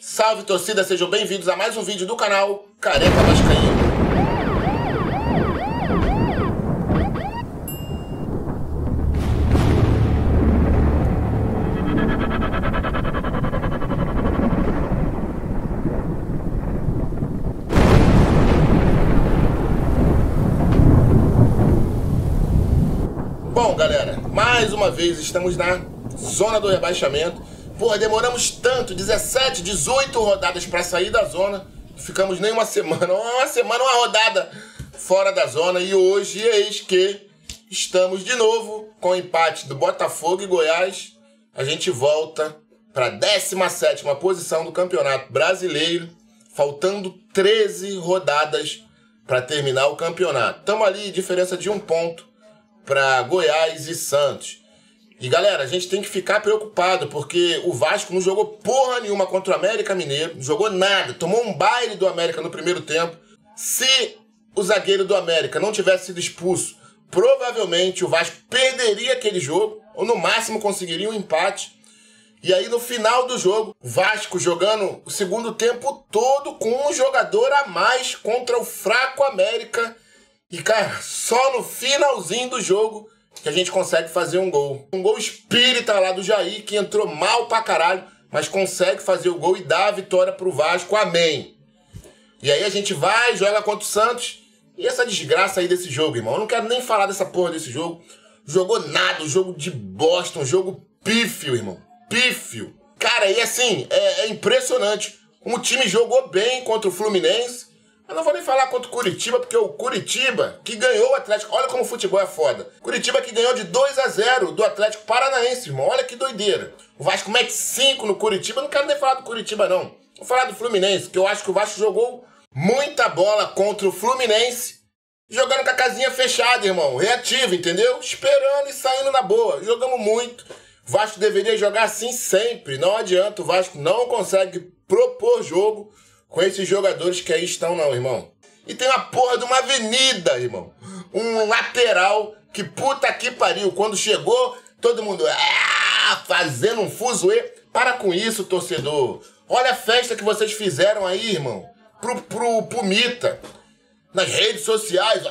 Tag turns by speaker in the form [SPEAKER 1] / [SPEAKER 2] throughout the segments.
[SPEAKER 1] Salve, torcida, sejam bem-vindos a mais um vídeo do canal Careca Vascaíno. Bom, galera, mais uma vez estamos na zona do rebaixamento. Pô, demoramos tanto, 17, 18 rodadas para sair da zona. Ficamos nem uma semana, uma rodada fora da zona. E hoje, eis que estamos de novo com o empate do Botafogo e Goiás. A gente volta para a 17ª posição do Campeonato Brasileiro, faltando 13 rodadas para terminar o campeonato. Estamos ali, diferença de 1 ponto para Goiás e Santos. E galera, a gente tem que ficar preocupado, porque o Vasco não jogou porra nenhuma contra o América Mineiro, não jogou nada, tomou um baile do América no primeiro tempo. Se o zagueiro do América não tivesse sido expulso, provavelmente o Vasco perderia aquele jogo, ou no máximo conseguiria um empate. E aí no final do jogo, o Vasco jogando o segundo tempo todo com um jogador a mais contra o fraco América. E cara, só no finalzinho do jogo que a gente consegue fazer um gol. Um gol espírita lá do Jair, que entrou mal pra caralho, mas consegue fazer o gol e dar a vitória pro Vasco, amém. E aí a gente vai, joga contra o Santos, e essa desgraça aí desse jogo, irmão. Eu não quero nem falar dessa porra desse jogo. Jogou nada, um jogo de bosta, um jogo pífio, irmão. Pífio. Cara, e assim, é impressionante. O time jogou bem contra o Fluminense. Eu não vou nem falar contra o Curitiba, porque o Curitiba que ganhou o Atlético... Olha como o futebol é foda. Curitiba que ganhou de 2-0 do Atlético Paranaense, irmão. Olha que doideira. O Vasco mete 5 no Curitiba. Eu não quero nem falar do Curitiba, não. Vou falar do Fluminense, que eu acho que o Vasco jogou muita bola contra o Fluminense, jogando com a casinha fechada, irmão. Reativo, entendeu? Esperando e saindo na boa. Jogamos muito. O Vasco deveria jogar assim sempre. Não adianta, o Vasco não consegue propor jogo com esses jogadores que aí estão, não, irmão. E tem uma porra de uma avenida, irmão. Um lateral que puta que pariu. Quando chegou, todo mundo fazendo um fuzuê. Para com isso, torcedor. Olha a festa que vocês fizeram aí, irmão. Pro Mita. Nas redes sociais,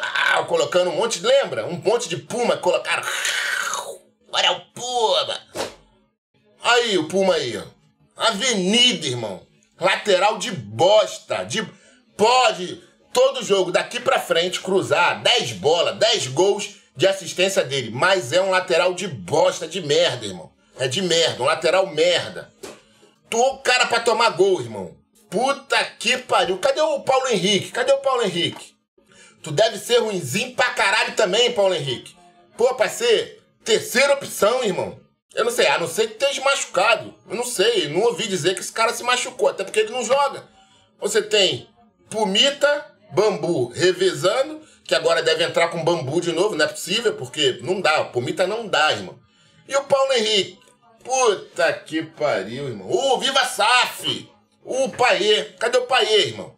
[SPEAKER 1] colocando um monte, lembra? Um monte de Puma, colocaram. Olha o Puma. Aí, o Puma aí, ó. Avenida, irmão. Lateral de bosta. Pode, todo jogo, daqui pra frente, cruzar 10 bolas, 10 gols de assistência dele. Mas é um lateral de bosta, de merda, irmão. É de merda, um lateral merda. Tu o cara pra tomar gol, irmão. Puta que pariu. Cadê o Paulo Henrique? Cadê o Paulo Henrique? Tu deve ser ruinzinho pra caralho também, Paulo Henrique. Pô, pra ser terceira opção, irmão. Eu não sei, a não ser que esteja machucado. Eu não sei, não ouvi dizer que esse cara se machucou, até porque ele não joga. Você tem Pumita, Bambu revezando, que agora deve entrar com Bambu de novo, não é possível, porque não dá, Pumita não dá, irmão. E o Paulo Henrique? Puta que pariu, irmão. Viva SAF! O Paiê, cadê o Paiê, irmão?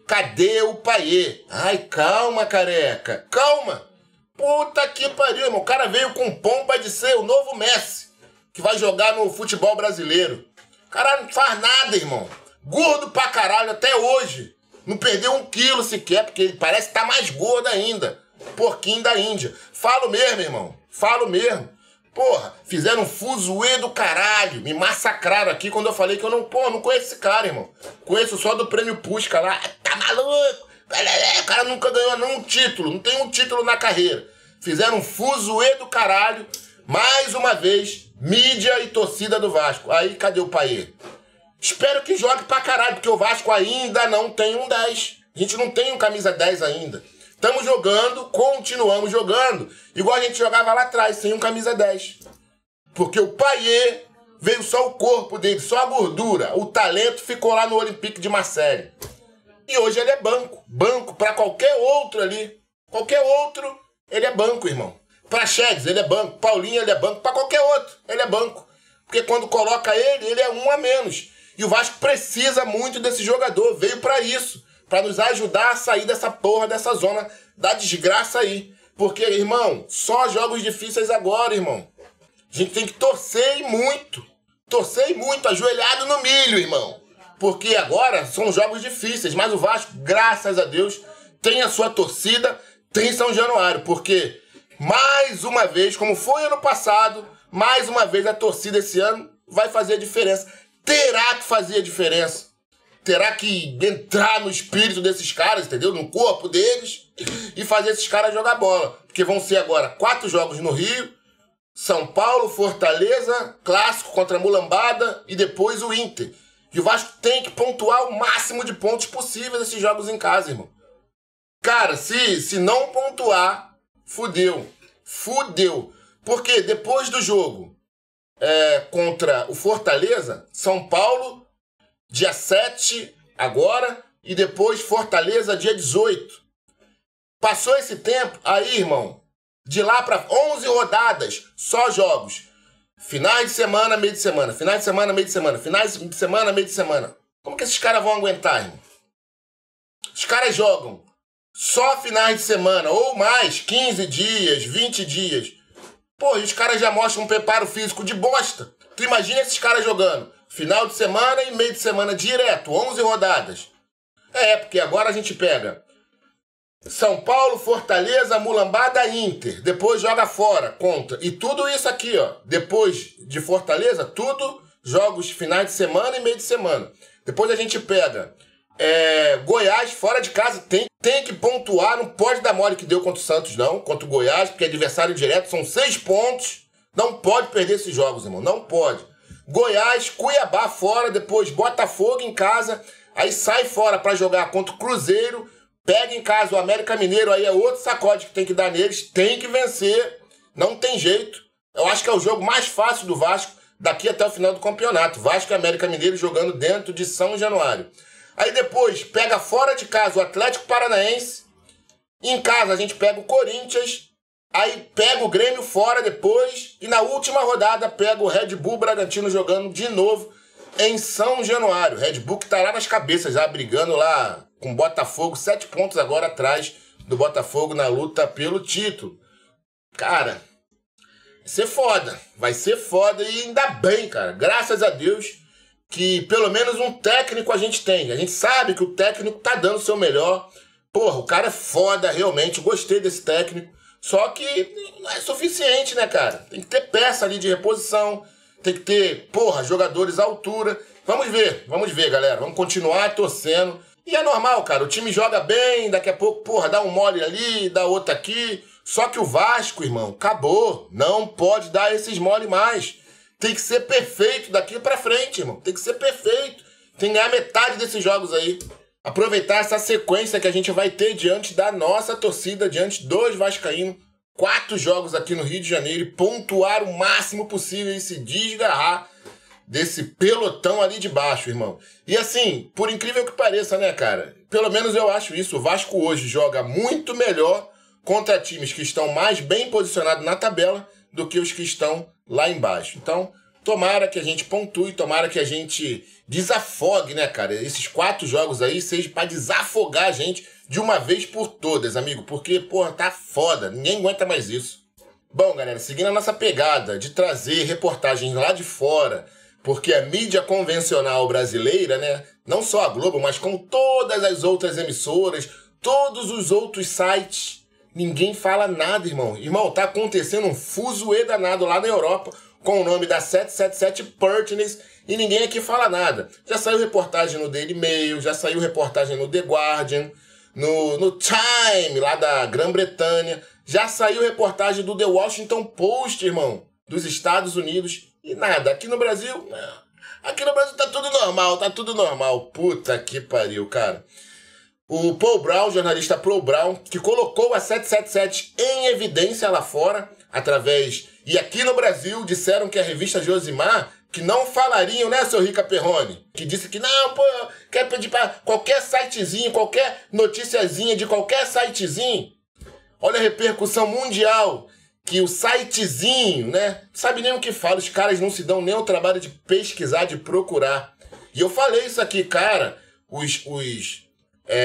[SPEAKER 1] Cadê o Paiê? Ai, calma, careca, calma. Puta que pariu, irmão. O cara veio com pompa de ser o novo Messi, que vai jogar no futebol brasileiro. O cara não faz nada, irmão. Gordo pra caralho até hoje. Não perdeu 1 quilo sequer, porque ele parece que tá mais gordo ainda. Porquinho da Índia. Falo mesmo, irmão. Falo mesmo. Porra, fizeram um fuzuê do caralho. Me massacraram aqui quando eu falei que eu não conheço esse cara, irmão. Conheço só do Prêmio Pusca lá. Tá maluco? O cara nunca ganhou nenhum título, não tem um título na carreira. Fizeram um fuzuê do caralho. Mais uma vez, mídia e torcida do Vasco. Aí, cadê o Paiê? Espero que jogue pra caralho, porque o Vasco ainda não tem um 10. A gente não tem um camisa 10 ainda. Estamos jogando, continuamos jogando, igual a gente jogava lá atrás, sem um camisa 10. Porque o Paiê veio só o corpo dele, só a gordura. O talento ficou lá no Olympique de Marseille. E hoje ele é banco. Banco pra qualquer outro ali. Qualquer outro, ele é banco, irmão. Pra Chedes, ele é banco. Paulinho, ele é banco. Pra qualquer outro, ele é banco. Porque quando coloca ele é um a menos. E o Vasco precisa muito desse jogador. Veio pra isso. Pra nos ajudar a sair dessa porra, dessa zona da desgraça aí. Porque, irmão, só jogos difíceis agora, irmão. A gente tem que torcer e muito. Torcer e muito, ajoelhado no milho, irmão. porque agora são jogos difíceis, mas o Vasco, graças a Deus, tem a sua torcida, tem São Januário, porque mais uma vez, como foi ano passado, mais uma vez a torcida esse ano vai fazer a diferença. Terá que fazer a diferença. Terá que entrar no espírito desses caras, entendeu? No corpo deles e fazer esses caras jogar bola. Porque vão ser agora 4 jogos no Rio, São Paulo, Fortaleza, clássico contra a Mulambada e depois o Inter. E o Vasco tem que pontuar o máximo de pontos possíveis nesses jogos em casa, irmão. Cara, se não pontuar, fudeu. Fudeu. Porque depois do jogo contra o Fortaleza, São Paulo, dia 7 agora, e depois Fortaleza, dia 18. Passou esse tempo, aí, irmão, de lá para 11 rodadas, só jogos. Finais de semana, meio de semana. Finais de semana, meio de semana. Finais de semana, meio de semana. Como que esses caras vão aguentar, irmão? Os caras jogam só finais de semana, ou mais, 15 dias, 20 dias. Pô, e os caras já mostram um preparo físico de bosta. Tu imagina esses caras jogando final de semana e meio de semana direto, 11 rodadas. Porque agora a gente pega São Paulo, Fortaleza, Mulambada, Inter. Depois joga fora, contra. E tudo isso aqui, ó. Depois de Fortaleza, tudo jogos finais de semana e meio de semana. Depois a gente pega Goiás fora de casa. Tem que pontuar, não pode dar mole que deu contra o Santos, não. Contra o Goiás, porque é adversário direto, são 6 pontos. Não pode perder esses jogos, irmão. Não pode. Goiás, Cuiabá fora, depois Botafogo em casa. Aí sai fora pra jogar contra o Cruzeiro. Pega em casa o América Mineiro, aí é outro sacode que tem que dar neles. Tem que vencer. Não tem jeito. Eu acho que é o jogo mais fácil do Vasco daqui até o final do campeonato. Vasco e América Mineiro jogando dentro de São Januário. Aí depois pega fora de casa o Atlético Paranaense. Em casa a gente pega o Corinthians. Aí pega o Grêmio fora depois. E na última rodada pega o Red Bull Bragantino jogando de novo em São Januário. Red Bull que tá lá nas cabeças já, brigando lá com o Botafogo. 7 pontos agora atrás do Botafogo na luta pelo título. Cara, vai ser foda. Vai ser foda e ainda bem, cara. Graças a Deus que pelo menos um técnico a gente tem. A gente sabe que o técnico tá dando o seu melhor. Porra, o cara é foda realmente. Gostei desse técnico. Só que não é suficiente, né, cara? Tem que ter peça ali de reposição. Tem que ter, porra, jogadores à altura. Vamos ver, galera. Vamos continuar torcendo. E é normal, cara. O time joga bem, daqui a pouco, porra, dá um mole ali, dá outro aqui. Só que o Vasco, irmão, acabou. Não pode dar esses mole mais. Tem que ser perfeito daqui pra frente, irmão. Tem que ser perfeito. Tem que ganhar metade desses jogos aí. Aproveitar essa sequência que a gente vai ter diante da nossa torcida, diante dos vascaínos. 4 jogos aqui no Rio de Janeiro e pontuar o máximo possível e se desgarrar desse pelotão ali de baixo, irmão. E assim, por incrível que pareça, né, cara? Pelo menos eu acho isso. O Vasco hoje joga muito melhor contra times que estão mais bem posicionados na tabela do que os que estão lá embaixo. Então, tomara que a gente pontue, tomara que a gente desafogue, né, cara? Esses 4 jogos aí seja pra desafogar a gente de uma vez por todas, amigo. Porque, porra, tá foda. Ninguém aguenta mais isso. Bom, galera, seguindo a nossa pegada de trazer reportagens lá de fora, porque a mídia convencional brasileira, né, não só a Globo, mas como todas as outras emissoras, todos os outros sites, ninguém fala nada, irmão. Irmão, tá acontecendo um fuzuê danado lá na Europa com o nome da 777 Pertines e ninguém aqui fala nada. Já saiu reportagem no Daily Mail, já saiu reportagem no The Guardian, no Time, lá da Grã-Bretanha. Já saiu reportagem do The Washington Post, irmão, dos Estados Unidos. E nada, aqui no Brasil, não. Aqui no Brasil tá tudo normal, tá tudo normal. Puta que pariu, cara. O Paul Brown, jornalista Paul Brown, que colocou a 777 em evidência lá fora, através... E aqui no Brasil disseram que a revista Josimar, que não falariam, né, seu Rica Perrone? Que disse que não, pô, quer pedir pra qualquer sitezinho, qualquer noticiazinha de qualquer sitezinho. Olha a repercussão mundial. Que o sitezinho, né, sabe nem o que fala, os caras não se dão nem o trabalho de pesquisar, de procurar. E eu falei isso aqui, cara, os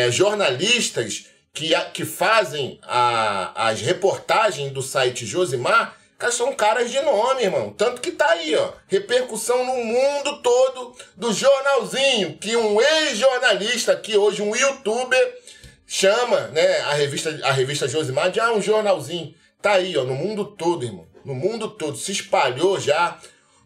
[SPEAKER 1] jornalistas que fazem as reportagens do site Josimar, São caras de nome, irmão. Tanto que tá aí, ó. Repercussão no mundo todo do jornalzinho, que um ex-jornalista aqui, hoje um youtuber, chama, né, a revista Josimar de um jornalzinho. Tá aí, ó, no mundo todo, irmão. No mundo todo. Se espalhou já.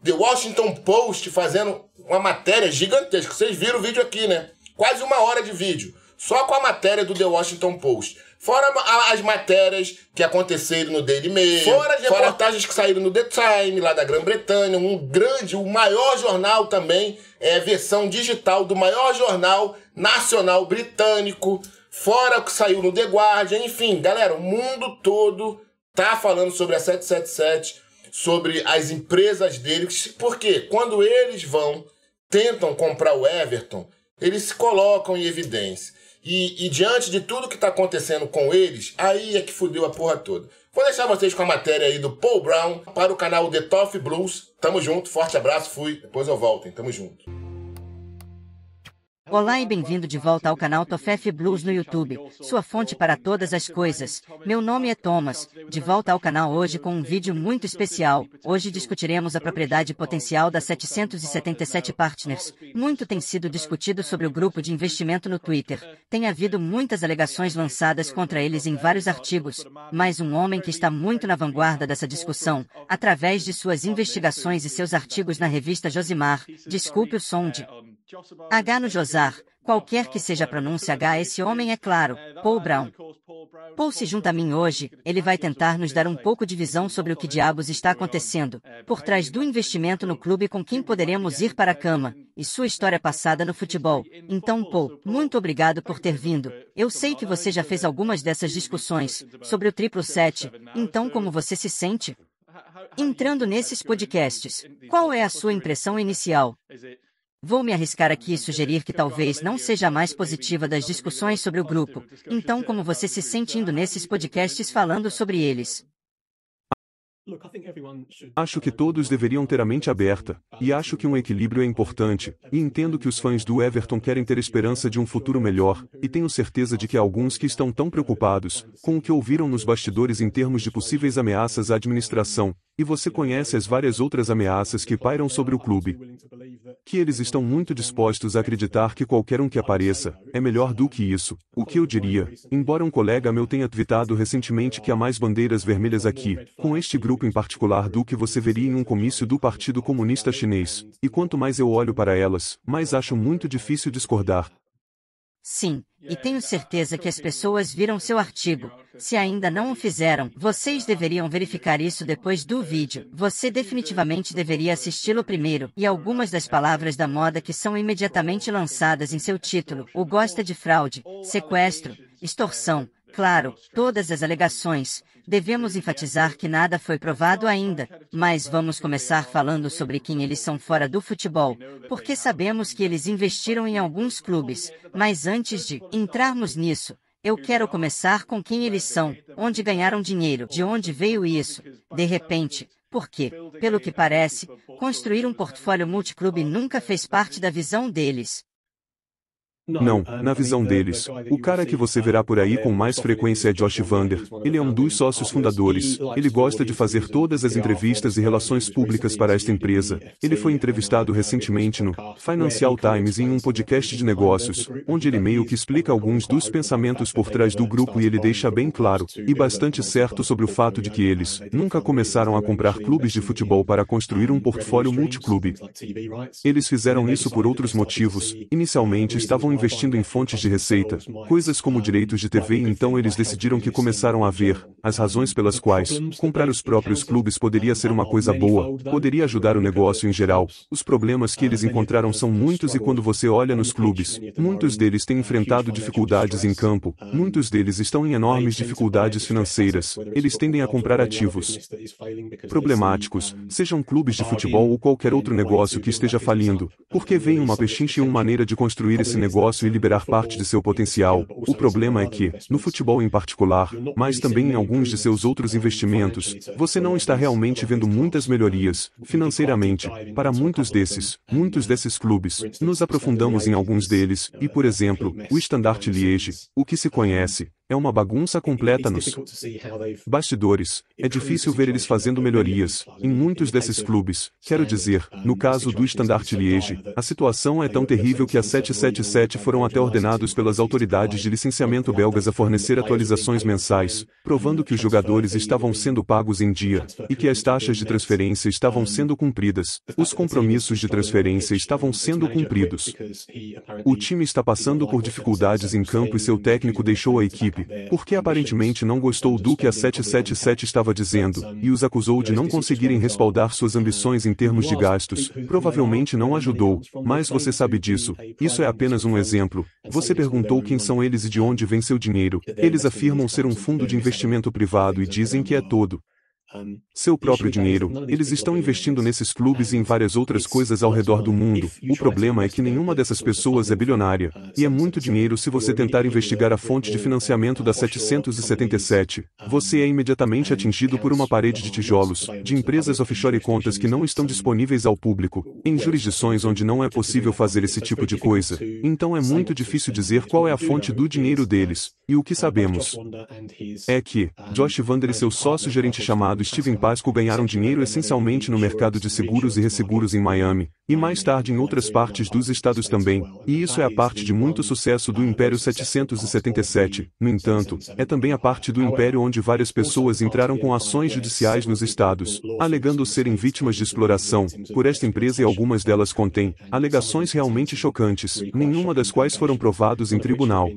[SPEAKER 1] The Washington Post fazendo uma matéria gigantesca. Vocês viram o vídeo aqui, né? Quase 1 hora de vídeo. Só com a matéria do The Washington Post. Fora as matérias que aconteceram no Daily Mail. Fora as reportagens que saíram no The Time, lá da Grã-Bretanha. O maior jornal também. É a versão digital do maior jornal nacional britânico. Fora o que saiu no The Guardian. Enfim, galera, o mundo todo tá falando sobre a 777, sobre as empresas deles. Porque quando eles tentam comprar o Everton, eles se colocam em evidência. E diante de tudo que tá acontecendo com eles, aí é que fudeu a porra toda. Vou deixar vocês com a matéria aí do Paul Brown para o canal The Toff Blues. Tamo junto, forte abraço, fui. Depois eu volto, hein? Tamo junto.
[SPEAKER 2] Olá e bem-vindo de volta ao canal Toff Blues no YouTube, sua fonte para todas as coisas. Meu nome é Thomas, de volta ao canal hoje com um vídeo muito especial. Hoje discutiremos a propriedade potencial da 777 Partners. Muito tem sido discutido sobre o grupo de investimento no Twitter. Tem havido muitas alegações lançadas contra eles em vários artigos, mas um homem que está muito na vanguarda dessa discussão, através de suas investigações e seus artigos na revista Josimar, desculpe o som de H no Josar, qualquer que seja a pronúncia H, esse homem é claro, Paul Brown. Paul se junta a mim hoje, ele vai tentar nos dar um pouco de visão sobre o que diabos está acontecendo, por trás do investimento no clube com quem poderemos ir para a cama, e sua história passada no futebol. Então Paul, muito obrigado por ter vindo. Eu sei que você já fez algumas dessas discussões, sobre o 777, então como você se sente? Entrando nesses podcasts, qual é a sua impressão inicial? Vou me arriscar aqui e sugerir que talvez não seja a mais positiva das discussões sobre o grupo. Então, como você se sente indo nesses podcasts falando sobre eles?
[SPEAKER 3] Acho que todos deveriam ter a mente aberta, e acho que um equilíbrio é importante, e entendo que os fãs do Everton querem ter esperança de um futuro melhor, e tenho certeza de que há alguns que estão tão preocupados com o que ouviram nos bastidores em termos de possíveis ameaças à administração, e você conhece as várias outras ameaças que pairam sobre o clube. Que eles estão muito dispostos a acreditar que qualquer um que apareça é melhor do que isso. O que eu diria, embora um colega meu tenha tweetado recentemente que há mais bandeiras vermelhas aqui, com este grupo em particular do que você veria em um comício do Partido Comunista Chinês, e quanto mais eu olho para elas, mais acho muito difícil discordar.
[SPEAKER 2] Sim, e tenho certeza que as pessoas viram seu artigo. Se ainda não o fizeram, vocês deveriam verificar isso depois do vídeo. Você definitivamente deveria assisti-lo primeiro. E algumas das palavras da moda que são imediatamente lançadas em seu título. O gosta de fraude, sequestro, extorsão. Claro, todas as alegações. Devemos enfatizar que nada foi provado ainda, mas vamos começar falando sobre quem eles são fora do futebol, porque sabemos que eles investiram em alguns clubes, mas antes de entrarmos nisso, eu quero começar com quem eles são, onde ganharam dinheiro, de onde veio isso, de repente, porque, pelo que parece, construir um portfólio multiclube nunca fez parte da visão deles.
[SPEAKER 3] Não, na visão deles, o cara que você verá por aí com mais frequência é Josh Vander. Ele é um dos sócios fundadores. Ele gosta de fazer todas as entrevistas e relações públicas para esta empresa. Ele foi entrevistado recentemente no Financial Times em um podcast de negócios, onde ele meio que explica alguns dos pensamentos por trás do grupo e ele deixa bem claro, e bastante certo sobre o fato de que eles nunca começaram a comprar clubes de futebol para construir um portfólio multiclube. Eles fizeram isso por outros motivos. Inicialmente estavam investindo em fontes de receita, coisas como direitos de TV, e então eles decidiram que começaram a ver as razões pelas quais comprar os próprios clubes poderia ser uma coisa boa, poderia ajudar o negócio em geral. Os problemas que eles encontraram são muitos e quando você olha nos clubes, muitos deles têm enfrentado dificuldades em campo, muitos deles estão em enormes dificuldades financeiras, eles tendem a comprar ativos problemáticos, sejam clubes de futebol ou qualquer outro negócio que esteja falindo, porque vem uma pechincha e uma maneira de construir esse negócio e liberar parte de seu potencial. O problema é que, no futebol em particular, mas também em alguns de seus outros investimentos, você não está realmente vendo muitas melhorias, financeiramente, para muitos desses clubes. Nos aprofundamos em alguns deles, e por exemplo, o Standard Liège, o que se conhece, é uma bagunça completa nos bastidores. É difícil ver eles fazendo melhorias em muitos desses clubes. Quero dizer, no caso do Standard Liège, a situação é tão terrível que a 777 foram até ordenados pelas autoridades de licenciamento belgas a fornecer atualizações mensais, provando que os jogadores estavam sendo pagos em dia, e que as taxas de transferência estavam sendo cumpridas. Os compromissos de transferência estavam sendo cumpridos. O time está passando por dificuldades em campo e seu técnico deixou a equipe, porque aparentemente não gostou do que a 777 estava dizendo, e os acusou de não conseguirem respaldar suas ambições em termos de gastos. Provavelmente não ajudou, mas você sabe disso. Isso é apenas um exemplo. Você perguntou quem são eles e de onde vem seu dinheiro. Eles afirmam ser um fundo de investimento privado e dizem que é todo seu próprio dinheiro. Eles estão investindo nesses clubes e em várias outras coisas ao redor do mundo. O problema é que nenhuma dessas pessoas é bilionária. E é muito dinheiro se você tentar investigar a fonte de financiamento da 777. Você é imediatamente atingido por uma parede de tijolos, de empresas offshore e contas que não estão disponíveis ao público, em jurisdições onde não é possível fazer esse tipo de coisa. Então é muito difícil dizer qual é a fonte do dinheiro deles. E o que sabemos é que Josh Vander e seu sócio-gerente chamado Steven Pasco ganharam dinheiro essencialmente no mercado de seguros e resseguros em Miami, e mais tarde em outras partes dos estados também, e isso é a parte de muito sucesso do Império 777. No entanto, é também a parte do Império onde várias pessoas entraram com ações judiciais nos estados, alegando serem vítimas de exploração, por esta empresa e algumas delas contêm alegações realmente chocantes, nenhuma das quais foram provados em tribunal.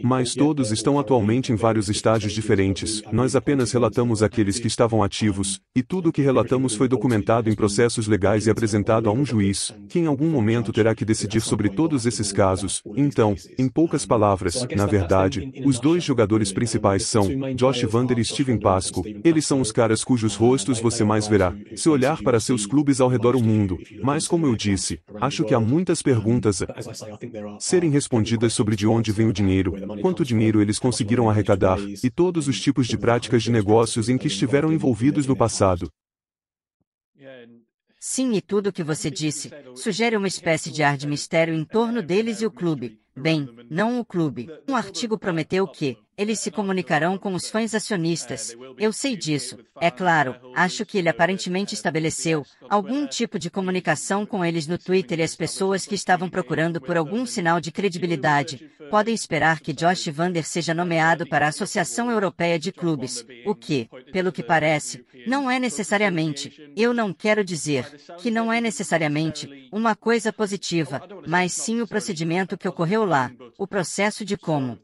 [SPEAKER 3] Mas todos estão atualmente em vários estágios diferentes. Nós apenas relatamos aqueles que estavam ativos, e tudo o que relatamos foi documentado em processos legais e apresentado a um juiz, que em algum momento terá que decidir sobre todos esses casos. Então, em poucas palavras, na verdade, os dois jogadores principais são Josh Vander e Steven Pasco. Eles são os caras cujos rostos você mais verá, se olhar para seus clubes ao redor do mundo. Mas como eu disse, acho que há muitas perguntas a serem respondidas sobre de onde vem o dinheiro, quanto dinheiro eles conseguiram arrecadar, e todos os tipos de práticas de negócios em que estiveram envolvidos no passado.
[SPEAKER 2] Sim, e tudo o que você disse sugere uma espécie de ar de mistério em torno deles e o clube. Bem, não o clube. Um artigo prometeu que eles se comunicarão com os fãs acionistas. Eu sei disso. É claro, acho que ele aparentemente estabeleceu algum tipo de comunicação com eles no Twitter e as pessoas que estavam procurando por algum sinal de credibilidade podem esperar que Josh Vander seja nomeado para a Associação Europeia de Clubes, o que, pelo que parece, não é necessariamente, eu não quero dizer que não é necessariamente uma coisa positiva, mas sim o procedimento que ocorreu lá, o processo de como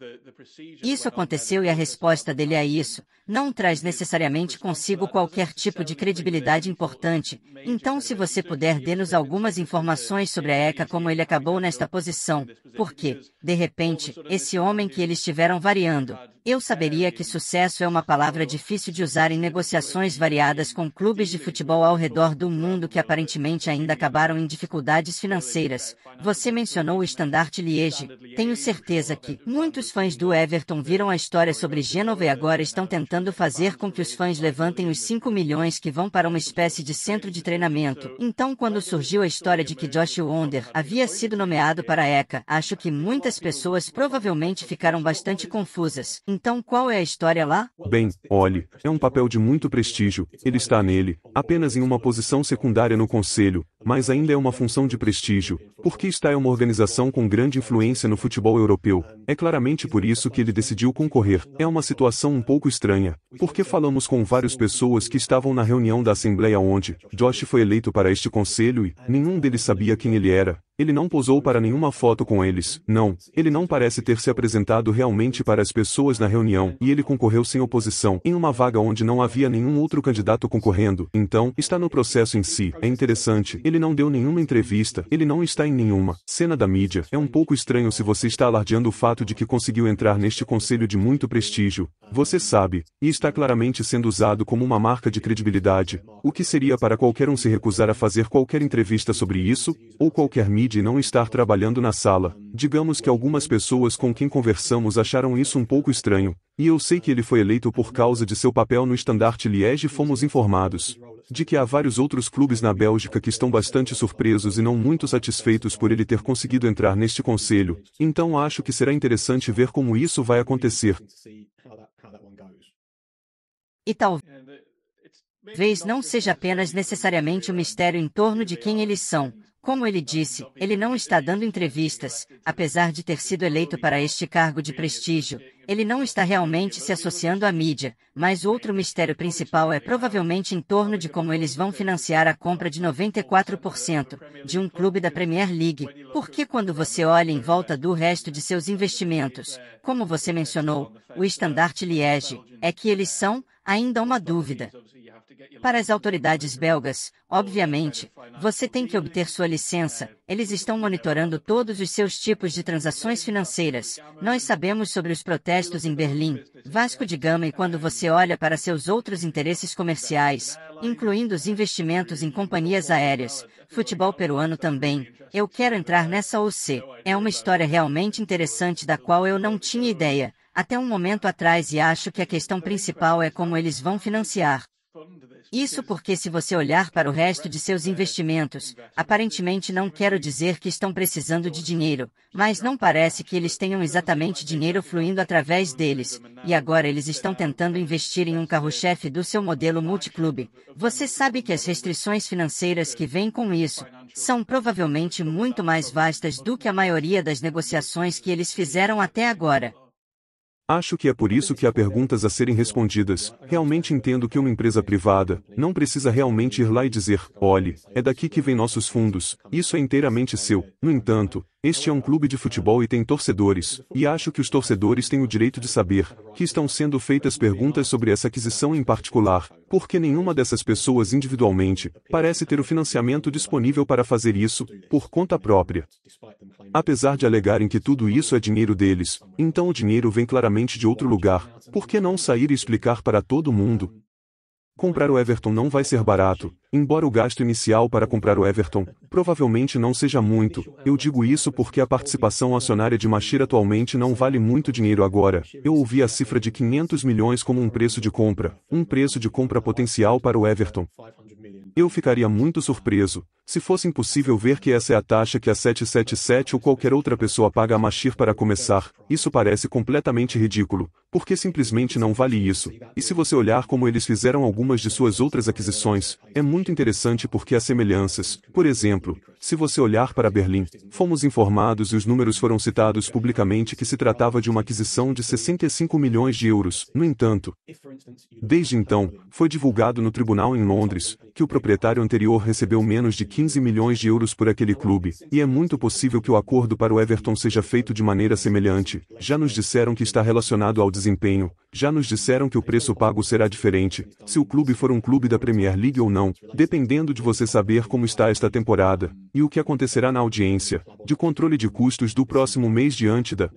[SPEAKER 2] isso aconteceu e a resposta dele a isso não traz necessariamente consigo qualquer tipo de credibilidade importante. Então, se você puder dê-nos algumas informações sobre a ECA, como ele acabou nesta posição, porque, de repente, esse homem que eles estiveram variando, eu saberia que sucesso é uma palavra difícil de usar em negociações variadas com clubes de futebol ao redor do mundo que aparentemente ainda acabaram em dificuldades financeiras. Você mencionou o Standard Liège. Tenho certeza que muitos fãs do Everton viram a história sobre Génova e agora estão tentando fazer com que os fãs levantem os 5 milhões que vão para uma espécie de centro de treinamento. Então, quando surgiu a história de que Josh Vander havia sido nomeado para a ECA, acho que muitas pessoas provavelmente ficaram bastante confusas. Então, qual é a história lá?
[SPEAKER 3] Bem, olhe, é um papel de muito prestígio. Ele está nele, apenas em uma posição secundária no conselho, mas ainda é uma função de prestígio, porque está em uma organização com grande influência no futebol europeu. É claramente por isso que ele decidiu concorrer. É uma situação um pouco estranha, porque falamos com várias pessoas que estavam na reunião da Assembleia onde Josh foi eleito para este conselho e nenhum deles sabia quem ele era. Ele não posou para nenhuma foto com eles. Não, ele não parece ter se apresentado realmente para as pessoas na reunião, e ele concorreu sem oposição, em uma vaga onde não havia nenhum outro candidato concorrendo. Então, está no processo em si. É interessante, ele não deu nenhuma entrevista, ele não está em nenhuma cena da mídia. É um pouco estranho se você está alardeando o fato de que conseguiu entrar neste conselho de muito prestígio. Você sabe, e está claramente sendo usado como uma marca de credibilidade. O que seria para qualquer um se recusar a fazer qualquer entrevista sobre isso, ou qualquer mídia e não estar trabalhando na sala. Digamos que algumas pessoas com quem conversamos acharam isso um pouco estranho, e eu sei que ele foi eleito por causa de seu papel no Standard Liège e fomos informados de que há vários outros clubes na Bélgica que estão bastante surpresos e não muito satisfeitos por ele ter conseguido entrar neste conselho, então acho que será interessante ver como isso vai acontecer.
[SPEAKER 2] E talvez não seja apenas necessariamente um mistério em torno de quem eles são. Como ele disse, ele não está dando entrevistas, apesar de ter sido eleito para este cargo de prestígio. Ele não está realmente se associando à mídia, mas outro mistério principal é provavelmente em torno de como eles vão financiar a compra de 94% de um clube da Premier League. Porque quando você olha em volta do resto de seus investimentos, como você mencionou, o Standard Liège, é que eles são ainda uma dúvida. Para as autoridades belgas, obviamente, você tem que obter sua licença. Eles estão monitorando todos os seus tipos de transações financeiras. Nós sabemos sobre os protestos em Berlim, Vasco da Gama, e quando você olha para seus outros interesses comerciais, incluindo os investimentos em companhias aéreas, futebol peruano também. Eu quero entrar nessa OC. É uma história realmente interessante da qual eu não tinha ideia até um momento atrás, e acho que a questão principal é como eles vão financiar isso, porque se você olhar para o resto de seus investimentos, aparentemente não quero dizer que estão precisando de dinheiro, mas não parece que eles tenham exatamente dinheiro fluindo através deles, e agora eles estão tentando investir em um carro-chefe do seu modelo multiclube. Você sabe que as restrições financeiras que vêm com isso são provavelmente muito mais vastas do que a maioria das negociações que eles fizeram até agora.
[SPEAKER 3] Acho que é por isso que há perguntas a serem respondidas. Realmente entendo que uma empresa privada não precisa realmente ir lá e dizer, olhe, é daqui que vem nossos fundos, isso é inteiramente seu. No entanto, este é um clube de futebol e tem torcedores, e acho que os torcedores têm o direito de saber que estão sendo feitas perguntas sobre essa aquisição em particular, porque nenhuma dessas pessoas individualmente parece ter o financiamento disponível para fazer isso por conta própria. Apesar de alegarem que tudo isso é dinheiro deles, então o dinheiro vem claramente de outro lugar. Por que não sair e explicar para todo mundo? Comprar o Everton não vai ser barato, embora o gasto inicial para comprar o Everton provavelmente não seja muito. Eu digo isso porque a participação acionária de Machir atualmente não vale muito dinheiro agora. Eu ouvi a cifra de 500 milhões como um preço de compra potencial para o Everton. Eu ficaria muito surpreso se fosse impossível ver que essa é a taxa que a 777 ou qualquer outra pessoa paga a Machir para começar. Isso parece completamente ridículo, porque simplesmente não vale isso. E se você olhar como eles fizeram algumas de suas outras aquisições, é muito interessante porque há semelhanças. Por exemplo, se você olhar para Berlim, fomos informados e os números foram citados publicamente que se tratava de uma aquisição de 65 milhões de euros. No entanto, desde então, foi divulgado no tribunal em Londres que o proprietário anterior recebeu menos de 15 milhões de euros por aquele clube, e é muito possível que o acordo para o Everton seja feito de maneira semelhante. Já nos disseram que está relacionado ao desempenho, já nos disseram que o preço pago será diferente, se o clube for um clube da Premier League ou não, dependendo de você saber como está esta temporada, e o que acontecerá na audiência de controle de custos do próximo mês diante da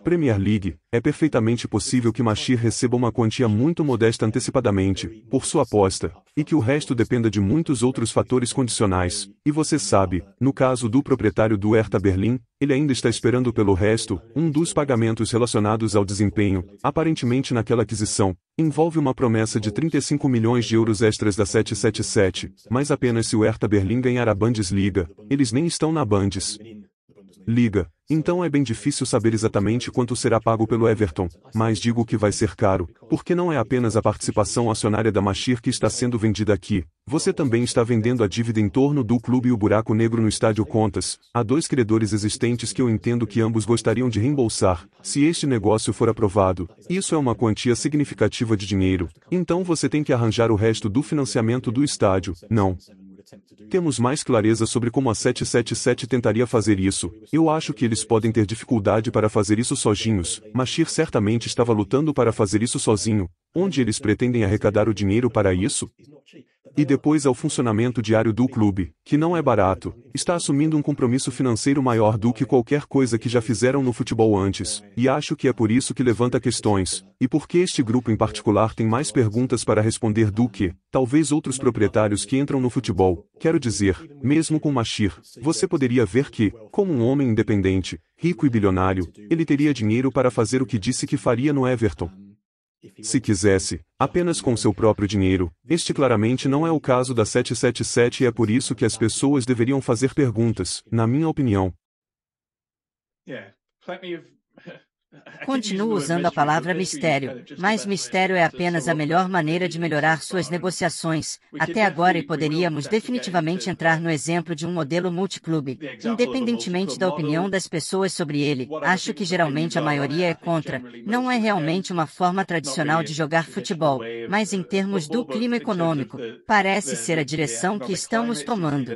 [SPEAKER 3] Premier League. É perfeitamente possível que Machir receba uma quantia muito modesta antecipadamente, por sua aposta, e que o resto dependa de muitos outros fatores condicionais. E você sabe, no caso do proprietário do Hertha Berlim, ele ainda está esperando pelo resto. Um dos pagamentos relacionados ao desempenho, aparentemente naquela aquisição, envolve uma promessa de 35 milhões de euros extras da 777, mas apenas se o Hertha Berlim ganhar a Bundesliga. Eles nem estão na Bundesliga. Então é bem difícil saber exatamente quanto será pago pelo Everton, mas digo que vai ser caro, porque não é apenas a participação acionária da Machir que está sendo vendida aqui. Você também está vendendo a dívida em torno do clube e o buraco negro no estádio Contas. Há dois credores existentes que eu entendo que ambos gostariam de reembolsar, se este negócio for aprovado. Isso é uma quantia significativa de dinheiro. Então você tem que arranjar o resto do financiamento do estádio, não? Temos mais clareza sobre como a 777 tentaria fazer isso. Eu acho que eles podem ter dificuldade para fazer isso sozinhos. Machir certamente estava lutando para fazer isso sozinho. Onde eles pretendem arrecadar o dinheiro para isso? E depois ao funcionamento diário do clube, que não é barato, está assumindo um compromisso financeiro maior do que qualquer coisa que já fizeram no futebol antes, e acho que é por isso que levanta questões, e porque este grupo em particular tem mais perguntas para responder do que, talvez outros proprietários que entram no futebol. Quero dizer, mesmo com Machir, você poderia ver que, como um homem independente, rico e bilionário, ele teria dinheiro para fazer o que disse que faria no Everton. Se quisesse, apenas com seu próprio dinheiro. Este claramente não é o caso da 777 e é por isso que as pessoas deveriam fazer perguntas, na minha opinião.
[SPEAKER 2] Continuo usando a palavra mistério, mas mistério é apenas a melhor maneira de melhorar suas negociações, até agora, e poderíamos definitivamente entrar no exemplo de um modelo multiclube. Independentemente da opinião das pessoas sobre ele, acho que geralmente a maioria é contra. Não é realmente uma forma tradicional de jogar futebol, mas em termos do clima econômico, parece ser a direção que estamos tomando.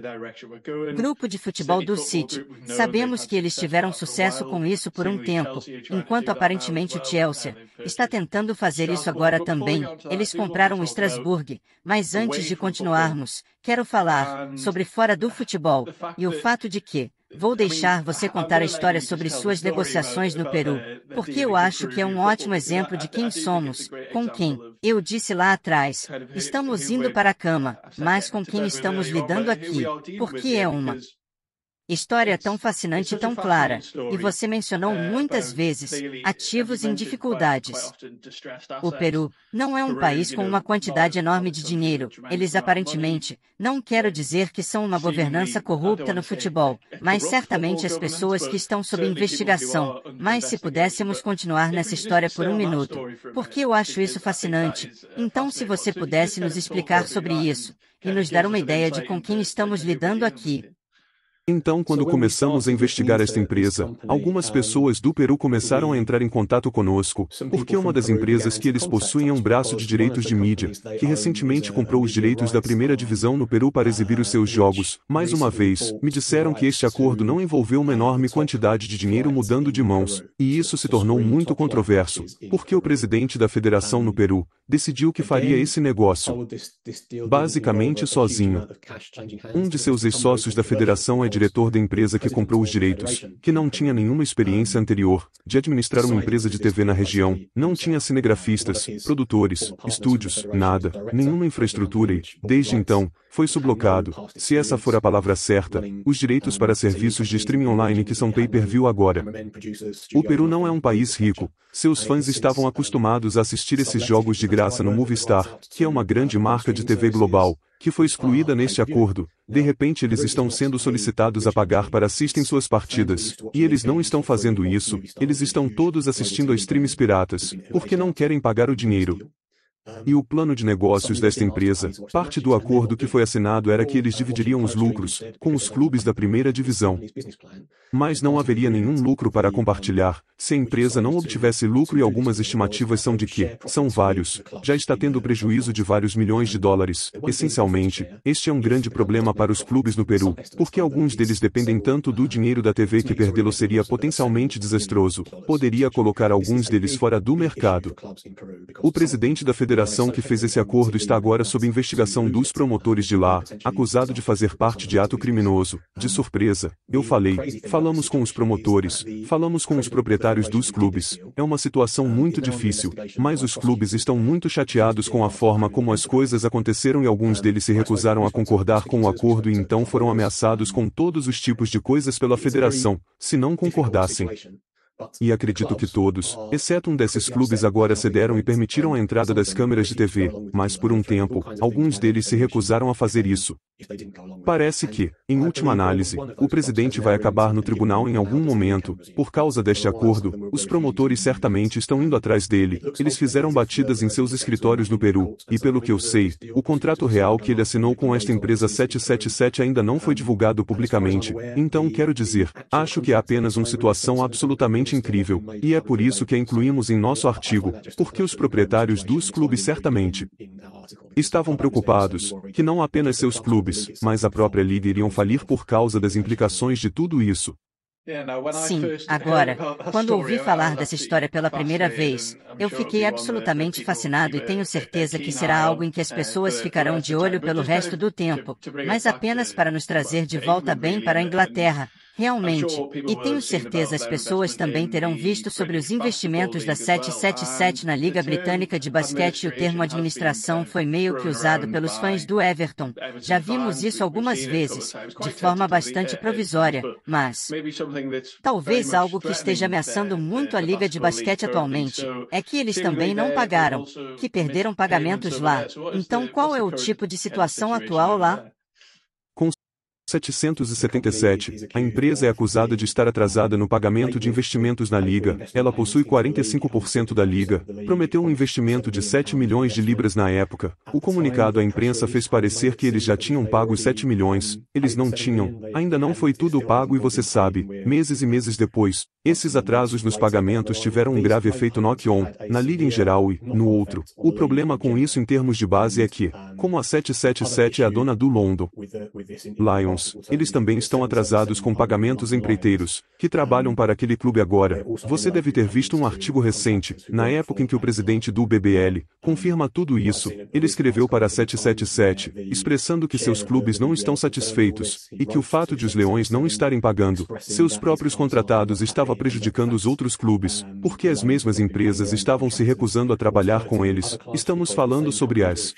[SPEAKER 2] Grupo de futebol do City. Sabemos que eles tiveram sucesso com isso por um tempo, enquanto aparentemente o Chelsea está tentando fazer isso agora também. Eles compraram o Strasbourg, mas antes de continuarmos, quero falar sobre fora do futebol, e o fato de que vou deixar você contar a história sobre suas negociações no Peru, porque eu acho que é um ótimo exemplo de quem somos, com quem, eu disse lá atrás, estamos indo para a cama, mas com quem estamos lidando aqui, porque é uma história tão fascinante e tão clara, e você mencionou muitas vezes, ativos em dificuldades. O Peru não é um país com uma quantidade enorme de dinheiro, eles aparentemente, não quero dizer que são uma governança corrupta no futebol, mas certamente as pessoas que estão sob investigação, mas se pudéssemos continuar nessa história por um minuto, porque eu acho isso fascinante, então se você pudesse nos explicar sobre isso, e nos dar uma ideia de com quem estamos lidando aqui.
[SPEAKER 3] Então, quando começamos a investigar esta empresa, algumas pessoas do Peru começaram a entrar em contato conosco, porque uma das empresas que eles possuem é um braço de direitos de mídia, que recentemente comprou os direitos da primeira divisão no Peru para exibir os seus jogos. Mais uma vez, me disseram que este acordo não envolveu uma enorme quantidade de dinheiro mudando de mãos, e isso se tornou muito controverso, porque o presidente da federação no Peru decidiu que faria esse negócio basicamente sozinho. Um de seus ex-sócios da federação é diretor da empresa que comprou os direitos, que não tinha nenhuma experiência anterior de administrar uma empresa de TV na região, não tinha cinegrafistas, produtores, estúdios, nada, nenhuma infraestrutura e, desde então, foi sublocado, se essa for a palavra certa, os direitos para serviços de streaming online que são pay-per-view agora. O Peru não é um país rico, seus fãs estavam acostumados a assistir esses jogos de graça no Movistar, que é uma grande marca de TV global, que foi excluída neste acordo. De repente eles estão sendo solicitados a pagar para assistem suas partidas, e eles não estão fazendo isso, eles estão todos assistindo a streams piratas, porque não querem pagar o dinheiro. E o plano de negócios desta empresa, parte do acordo que foi assinado era que eles dividiriam os lucros com os clubes da primeira divisão. Mas não haveria nenhum lucro para compartilhar, se a empresa não obtivesse lucro, e algumas estimativas são de que, são vários, já está tendo prejuízo de vários milhões de dólares. Essencialmente, este é um grande problema para os clubes no Peru, porque alguns deles dependem tanto do dinheiro da TV que perdê-lo seria potencialmente desastroso, poderia colocar alguns deles fora do mercado. O presidente da federação que fez esse acordo está agora sob investigação dos promotores de lá, acusado de fazer parte de ato criminoso. De surpresa, eu falamos com os promotores, falamos com os proprietários dos clubes. É uma situação muito difícil, mas os clubes estão muito chateados com a forma como as coisas aconteceram e alguns deles se recusaram a concordar com o acordo e então foram ameaçados com todos os tipos de coisas pela federação, se não concordassem. E acredito que todos, exceto um desses clubes, agora cederam e permitiram a entrada das câmeras de TV, mas por um tempo, alguns deles se recusaram a fazer isso. Parece que, em última análise, o presidente vai acabar no tribunal em algum momento. Por causa deste acordo, os promotores certamente estão indo atrás dele. Eles fizeram batidas em seus escritórios no Peru, e pelo que eu sei, o contrato real que ele assinou com esta empresa 777 ainda não foi divulgado publicamente. Então quero dizer, acho que é apenas uma situação absolutamente incrível, e é por isso que a incluímos em nosso artigo, porque os proprietários dos clubes certamente estavam preocupados, que não apenas seus clubes, mas a própria liga iriam falir por causa das implicações de tudo isso.
[SPEAKER 2] Sim, agora, quando ouvi falar dessa história pela primeira vez, eu fiquei absolutamente fascinado e tenho certeza que será algo em que as pessoas ficarão de olho pelo resto do tempo, mas apenas para nos trazer de volta bem para a Inglaterra. Realmente, e tenho certeza as pessoas também terão visto sobre os investimentos da 777 na Liga Britânica de Basquete e o termo administração foi meio que usado pelos fãs do Everton. Já vimos isso algumas vezes, de forma bastante provisória, mas talvez algo que esteja ameaçando muito a Liga de Basquete atualmente é que eles também não pagaram, que perderam pagamentos lá. Então qual é o tipo de situação atual lá?
[SPEAKER 3] 777, a empresa é acusada de estar atrasada no pagamento de investimentos na liga. Ela possui 45% da liga. Prometeu um investimento de 7 milhões de libras na época. O comunicado à imprensa fez parecer que eles já tinham pago os 7 milhões. Eles não tinham. Ainda não foi tudo pago e você sabe, meses e meses depois, esses atrasos nos pagamentos tiveram um grave efeito knock-on, na liga em geral e, no outro. O problema com isso em termos de base é que, como a 777 é a dona do London Lions, eles também estão atrasados com pagamentos empreiteiros, que trabalham para aquele clube agora. Você deve ter visto um artigo recente, na época em que o presidente do BBL confirma tudo isso. Ele escreveu para a 777, expressando que seus clubes não estão satisfeitos, e que o fato de os Leões não estarem pagando seus próprios contratados estava prejudicando os outros clubes, porque as mesmas empresas estavam se recusando a trabalhar com eles. Estamos falando sobre as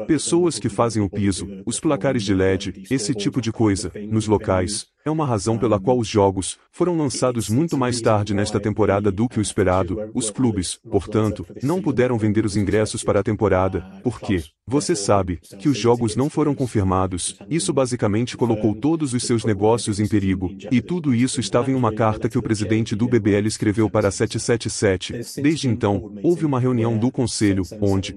[SPEAKER 3] pessoas que fazem o piso, os placares de LED, esse tipo de coisa, nos locais. É uma razão pela qual os jogos foram lançados muito mais tarde nesta temporada do que o esperado. Os clubes, portanto, não puderam vender os ingressos para a temporada, porque, você sabe, que os jogos não foram confirmados. Isso basicamente colocou todos os seus negócios em perigo. E tudo isso estava em uma carta que o presidente do BBL escreveu para a 777. Desde então, houve uma reunião do conselho, onde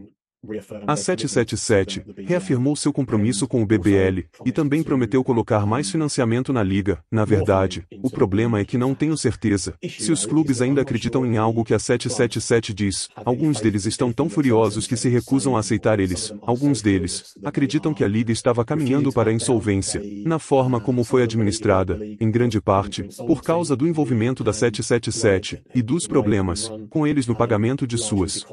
[SPEAKER 3] a 777 reafirmou seu compromisso com o BBL e também prometeu colocar mais financiamento na liga. Na verdade, o problema é que não tenho certeza se os clubes ainda acreditam em algo que a 777 diz. Alguns deles estão tão furiosos que se recusam a aceitar eles. Alguns deles acreditam que a liga estava caminhando para a insolvência, na forma como foi administrada, em grande parte, por causa do envolvimento da 777 e dos problemas com eles no pagamento de suas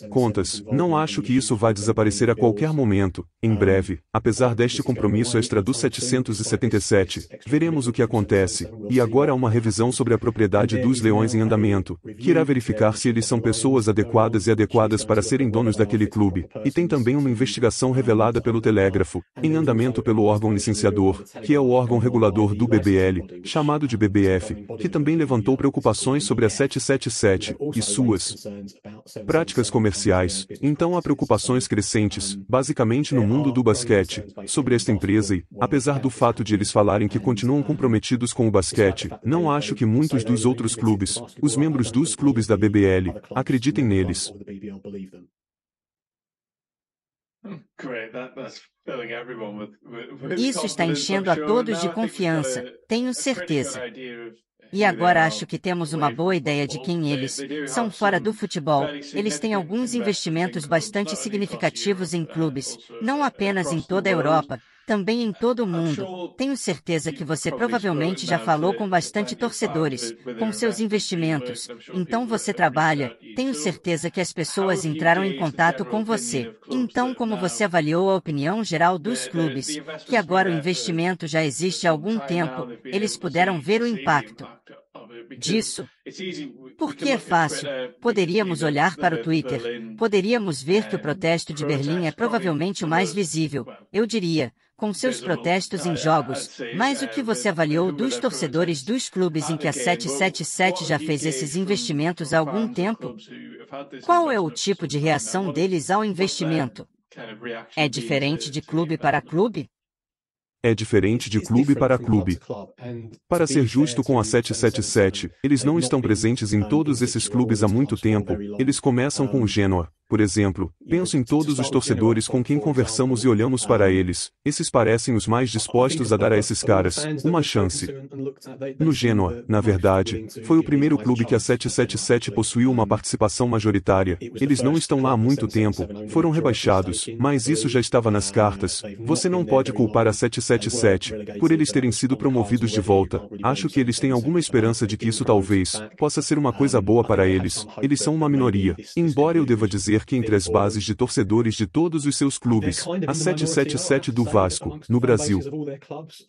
[SPEAKER 3] contas. Não acho que isso vai desaparecer a qualquer momento. Em breve, apesar deste compromisso extra do 777, veremos o que acontece. E agora há uma revisão sobre a propriedade dos Leões em andamento, que irá verificar se eles são pessoas adequadas e adequadas para serem donos daquele clube. E tem também uma investigação revelada pelo Telégrafo, em andamento pelo órgão licenciador, que é o órgão regulador do BBL, chamado de BBF, que também levantou preocupações sobre a 777 e suas práticas comerciais. Então há preocupações crescentes, basicamente no mundo do basquete, sobre esta empresa e, apesar do fato de eles falarem que continuam comprometidos com o basquete, não acho que muitos dos outros clubes, os membros dos clubes da BBL, acreditem neles.
[SPEAKER 2] Isso está enchendo a todos de confiança, tenho certeza. E agora acho que temos uma boa ideia de quem eles são fora do futebol. Eles têm alguns investimentos bastante significativos em clubes, não apenas em toda a Europa, também em todo o mundo. Tenho certeza que você provavelmente já falou com bastante torcedores, com seus investimentos. Então você trabalha, tenho certeza que as pessoas entraram em contato com você. Então como você avaliou a opinião geral dos clubes, que agora o investimento já existe há algum tempo, eles puderam ver o impacto disso? Porque é fácil. Poderíamos olhar para o Twitter. Poderíamos ver que o protesto de Berlim é provavelmente o mais visível, eu diria, com seus protestos em jogos. Mas o que você avaliou dos torcedores dos clubes em que a 777 já fez esses investimentos há algum tempo? Qual é o tipo de reação deles ao investimento? É diferente de clube para clube?
[SPEAKER 3] É diferente de clube para clube. Para ser justo com a 777, eles não estão presentes em todos esses clubes há muito tempo. Eles começam com o Genoa, por exemplo. Penso em todos os torcedores com quem conversamos e olhamos para eles. Esses parecem os mais dispostos a dar a esses caras uma chance. No Genoa, na verdade, foi o primeiro clube que a 777 possuiu uma participação majoritária. Eles não estão lá há muito tempo, foram rebaixados, mas isso já estava nas cartas. Você não pode culpar a 777 por eles terem sido promovidos de volta. Acho que eles têm alguma esperança de que isso talvez possa ser uma coisa boa para eles. Eles são uma minoria. Embora eu deva dizer dizer que entre as bases de torcedores de todos os seus clubes, a 777 do Vasco, no Brasil,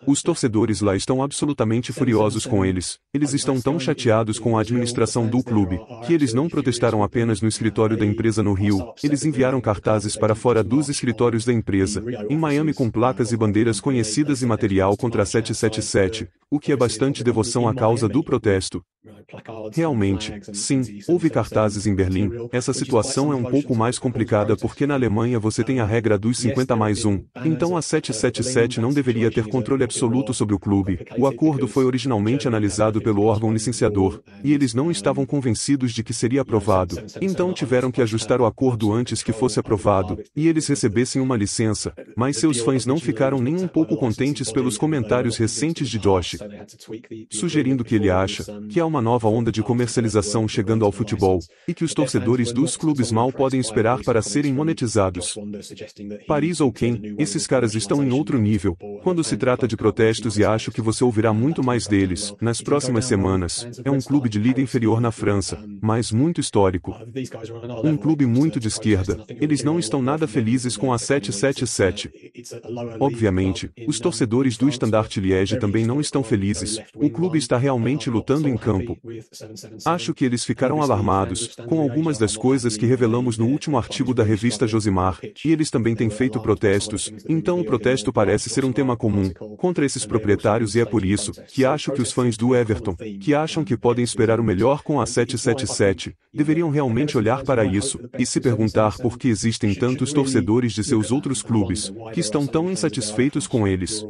[SPEAKER 3] os torcedores lá estão absolutamente furiosos com eles. Eles estão tão chateados com a administração do clube, que eles não protestaram apenas no escritório da empresa no Rio, eles enviaram cartazes para fora dos escritórios da empresa, em Miami com placas e bandeiras conhecidas e material contra a 777, o que é bastante devoção à causa do protesto. Realmente, sim, houve cartazes em Berlim. Essa situação é um pouco mais complicada porque na Alemanha você tem a regra dos 50+1. Então a 777 não deveria ter controle absoluto sobre o clube. O acordo foi originalmente analisado pelo órgão licenciador, e eles não estavam convencidos de que seria aprovado. Então tiveram que ajustar o acordo antes que fosse aprovado, e eles recebessem uma licença. Mas seus fãs não ficaram nem um pouco contentes pelos comentários recentes de Josh, sugerindo que ele acha que há uma nova onda de comercialização chegando ao futebol, e que os torcedores dos clubes mal podem esperar para serem monetizados. Paris ou quem, esses caras estão em outro nível, quando se trata de protestos e acho que você ouvirá muito mais deles, nas próximas semanas. É um clube de liga inferior na França, mas muito histórico. Um clube muito de esquerda, eles não estão nada felizes com a 777. Obviamente, os torcedores do Standard Liège também não estão felizes, o clube está realmente lutando em campo. Acho que eles ficaram alarmados com algumas das coisas que revelamos no último artigo da revista Josimar, e eles também têm feito protestos, então o protesto parece ser um tema comum contra esses proprietários e é por isso que acho que os fãs do Everton, que acham que podem esperar o melhor com a 777, deveriam realmente olhar para isso e se perguntar por que existem tantos torcedores de seus outros clubes que estão tão insatisfeitos com eles.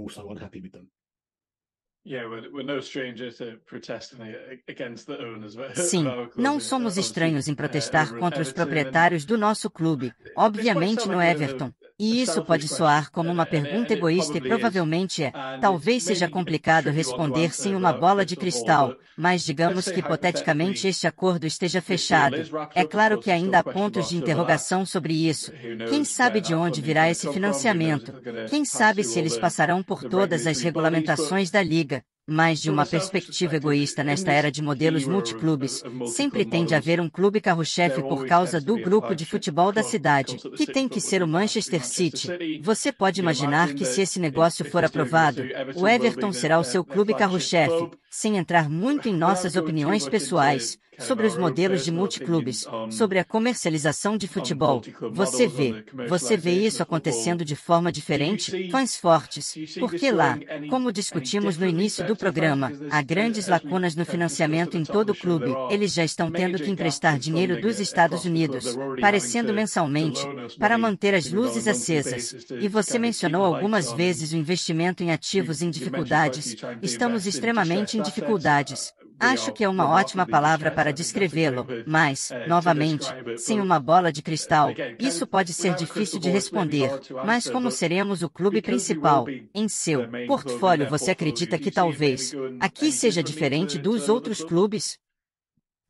[SPEAKER 2] Sim, não somos estranhos em protestar contra os proprietários do nosso clube, obviamente no Everton. E isso pode soar como uma pergunta egoísta e provavelmente é. Talvez seja complicado responder sem uma bola de cristal, mas digamos que hipoteticamente este acordo esteja fechado. É claro que ainda há pontos de interrogação sobre isso. Quem sabe de onde virá esse financiamento? Quem sabe se eles passarão por todas as regulamentações da liga? Mas de uma perspectiva egoísta nesta era de modelos multiclubes, sempre tende a haver um clube carro-chefe por causa do grupo de futebol da cidade, que tem que ser o Manchester City. Você pode imaginar que se esse negócio for aprovado, o Everton será o seu clube carro-chefe, sem entrar muito em nossas opiniões pessoais, sobre os modelos de multiclubes, sobre a comercialização de futebol. Você vê isso acontecendo de forma diferente? Fãs fortes, porque lá, como discutimos no início do programa, há grandes lacunas no financiamento em todo o clube. Eles já estão tendo que emprestar dinheiro dos Estados Unidos, parecendo mensalmente, para manter as luzes acesas. E você mencionou algumas vezes o investimento em ativos em dificuldades. Estamos extremamente em dificuldades. Acho que é uma ótima palavra para descrevê-lo, mas, novamente, sem uma bola de cristal, isso pode ser difícil de responder. Mas como seremos o clube principal, em seu portfólio, você acredita que talvez aqui seja diferente dos outros clubes?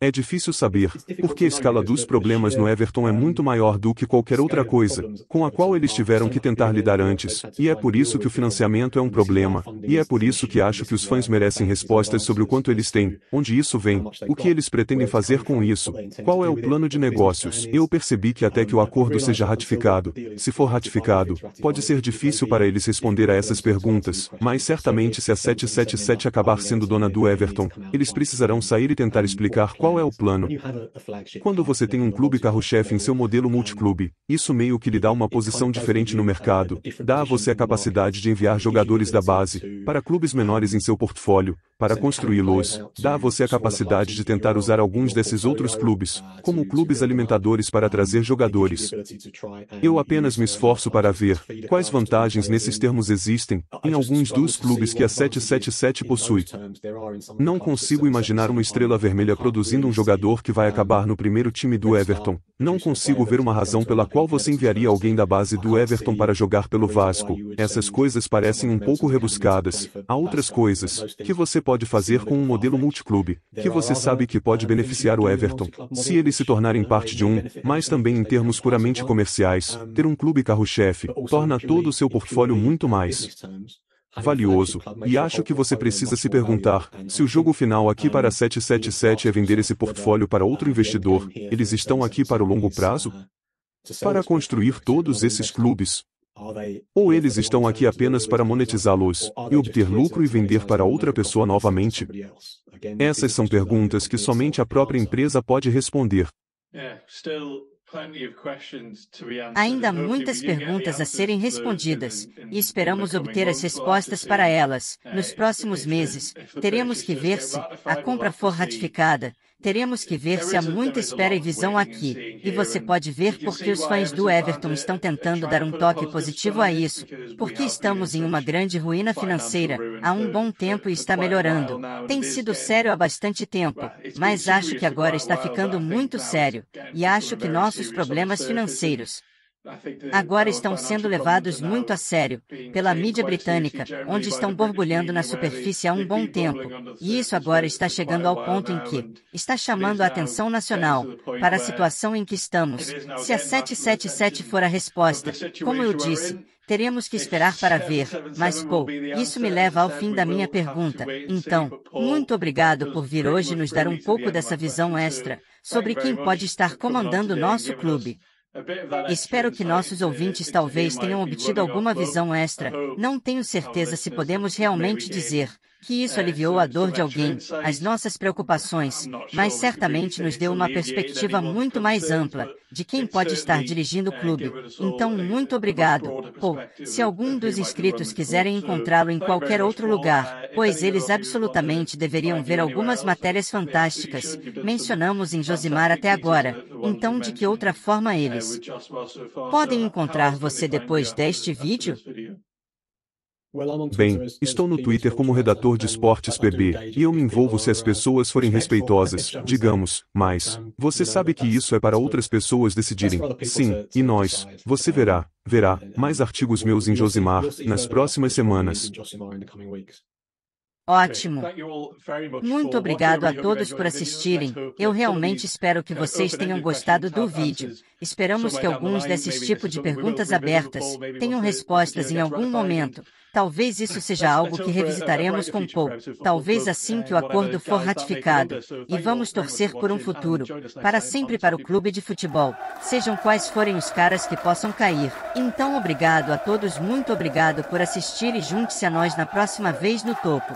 [SPEAKER 3] É difícil saber, porque a escala dos problemas no Everton é muito maior do que qualquer outra coisa, com a qual eles tiveram que tentar lidar antes, e é por isso que o financiamento é um problema, e é por isso que acho que os fãs merecem respostas sobre o quanto eles têm, onde isso vem, o que eles pretendem fazer com isso, qual é o plano de negócios. Eu percebi que até que o acordo seja ratificado, se for ratificado, pode ser difícil para eles responder a essas perguntas, mas certamente se a 777 acabar sendo dona do Everton, eles precisarão sair e tentar explicar qual é o plano. Quando você tem um clube carro-chefe em seu modelo multiclube, isso meio que lhe dá uma posição diferente no mercado, dá a você a capacidade de enviar jogadores da base para clubes menores em seu portfólio, para construí-los, dá a você a capacidade de tentar usar alguns desses outros clubes, como clubes alimentadores para trazer jogadores. Eu apenas me esforço para ver quais vantagens nesses termos existem em alguns dos clubes que a 777 possui. Não consigo imaginar uma estrela vermelha produzindo um jogador que vai acabar no primeiro time do Everton. Não consigo ver uma razão pela qual você enviaria alguém da base do Everton para jogar pelo Vasco. Essas coisas parecem um pouco rebuscadas. Há outras coisas que você pode fazer com um modelo multiclube, que você sabe que pode beneficiar o Everton, se eles se tornarem parte de um, mas também em termos puramente comerciais, ter um clube carro-chefe torna todo o seu portfólio muito mais valioso, e acho que você precisa se perguntar, se o jogo final aqui para a 777 é vender esse portfólio para outro investidor, eles estão aqui para o longo prazo? para construir todos esses clubes. Ou eles estão aqui apenas para monetizá-los, e obter lucro e vender para outra pessoa novamente? Essas são perguntas que somente a própria empresa pode responder.
[SPEAKER 2] Ainda há muitas perguntas a serem respondidas, e esperamos obter as respostas para elas. Nos próximos meses, teremos que ver se a compra for ratificada. Teremos que ver se há muita espera e visão aqui, e você pode ver porque os fãs do Everton estão tentando dar um toque positivo a isso, porque estamos em uma grande ruína financeira há um bom tempo e está melhorando. Tem sido sério há bastante tempo, mas acho que agora está ficando muito sério, e acho que nossos problemas financeiros agora estão sendo levados muito a sério pela mídia britânica, onde estão borbulhando na superfície há um bom tempo, e isso agora está chegando ao ponto em que está chamando a atenção nacional para a situação em que estamos. Se a 777 for a resposta, como eu disse, teremos que esperar para ver, mas isso me leva ao fim da minha pergunta. Então, muito obrigado por vir hoje nos dar um pouco dessa visão extra sobre quem pode estar comandando nosso clube. Espero que nossos ouvintes talvez tenham obtido alguma visão extra. Não tenho certeza se podemos realmente dizer que isso aliviou a dor de alguém, as nossas preocupações, mas certamente nos deu uma perspectiva muito mais ampla de quem pode estar dirigindo o clube. Então, muito obrigado. Se algum dos inscritos quiserem encontrá-lo em qualquer outro lugar, pois eles absolutamente deveriam ver algumas matérias fantásticas, mencionamos em Josimar até agora, então de que outra forma eles podem encontrar você depois deste vídeo?
[SPEAKER 3] Bem, estou no Twitter como redator de esportes PB, e eu me envolvo se as pessoas forem respeitosas, digamos, mas você sabe que isso é para outras pessoas decidirem. Sim, e você verá mais artigos meus em Josimar nas próximas semanas.
[SPEAKER 2] Ótimo! Muito obrigado a todos por assistirem. Eu realmente espero que vocês tenham gostado do vídeo. Esperamos que alguns desses tipos de perguntas abertas tenham respostas em algum momento. Talvez isso seja algo que revisitaremos com talvez assim que o acordo for ratificado. E vamos torcer por um futuro, para sempre para o clube de futebol, sejam quais forem os caras que possam cair. Então obrigado a todos, muito obrigado por assistir e junte-se a nós na próxima vez no topo.